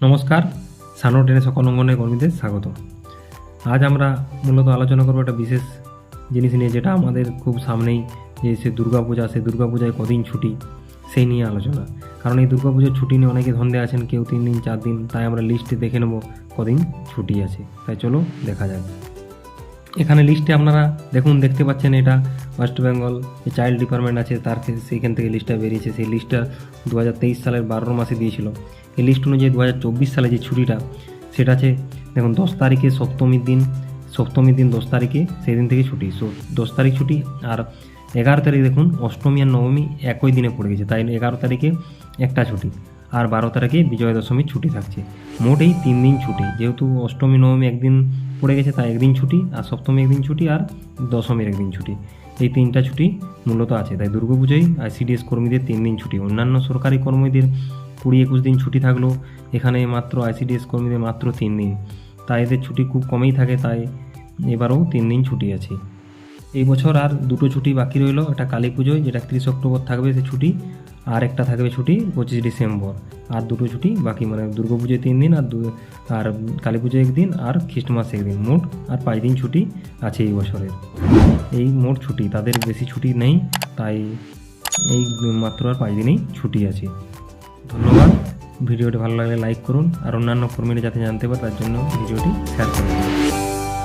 নমস্কার, সানো টেনে সকল অঙ্গনের কর্মীদের স্বাগত। আজ আমরা মূলত আলোচনা করবো একটা বিশেষ জিনিস নিয়ে, যেটা আমাদের খুব সামনেই, যে সে দুর্গাপূজা। সেই দুর্গাপূজায় কদিন ছুটি, সেই নিয়ে আলোচনা। কারণ এই দুর্গাপুজোর ছুটি নিয়ে অনেকে ধন্দে আছেন, কেউ 3 দিন 4 দিন। তাই আমরা লিস্টে দেখে নেব কদিন ছুটি আছে। তাই চলো দেখা যাক। এখানে লিস্টে আপনারা দেখতে পাচ্ছেন, এটা ওয়েস্ট বেঙ্গল যে চাইল্ড ডিপার্টমেন্ট আছে তার সেইখান থেকে লিস্টটা বেরিয়েছে। সেই লিস্টটা 2023 সালের 12 মাসে দিয়েছিল। এই লিস্ট অনুযায়ী 2024 সালে যে ছুটিটা সেটা আছে, দেখুন 10 তারিখে সপ্তমীর দিন 10 তারিখে সেই দিন থেকে ছুটি। 10 তারিখ ছুটি, আর 11 তারিখ দেখুন অষ্টমী আর নবমী একই দিনে পড়ে গেছে, তাই 11 তারিখে একটা ছুটি, আর 12 তারিখে বিজয়া দশমীর ছুটি থাকছে। মোট এই 3 দিন ছুটি। যেহেতু অষ্টমী নবমী একদিন পড়ে গেছে তাই একদিন ছুটি, আর সপ্তমী একদিন ছুটি, আর দশমীর একদিন ছুটি। এই 3টা ছুটি মূলত আছে। তাই দুর্গাপুজোয় আইসিডিএস কর্মীদের 3 দিন ছুটি। অন্যান্য সরকারি কর্মীদের 20-21 দিন ছুটি থাকলেও এখানে মাত্র আইসিডিএস কর্মীদের মাত্র 3 দিন। তাই এদের ছুটি খুব কমই থাকে, তাই এবারেও 3 দিন ছুটি আছে। এই বছর আর 2টো ছুটি বাকি রইল। একটা কালী পুজোয়, যেটা 31 অক্টোবর থাকবে সে ছুটি, আর একটা থাকবে ছুটি 25 ডিসেম্বর। আর 2টো ছুটি বাকি, মানে দুর্গাপুজোয় 3 দিন, আর কালী পুজোয় 1 দিন, আর খ্রিস্টমাস 1 দিন। মোট আর 5 দিন ছুটি আছে এই বছরের। এই মোট ছুটি, তাদের বেশি ছুটি নেই, তাই এই মাত্র আর 5 দিনেই ছুটি আছে। ধন্যবাদ। ভিডিওটি ভালো লাগলে লাইক করুন, আর অন্যান্য কর্মীরা যাতে জানতে পারে তার জন্য ভিডিওটি শেয়ার করুন।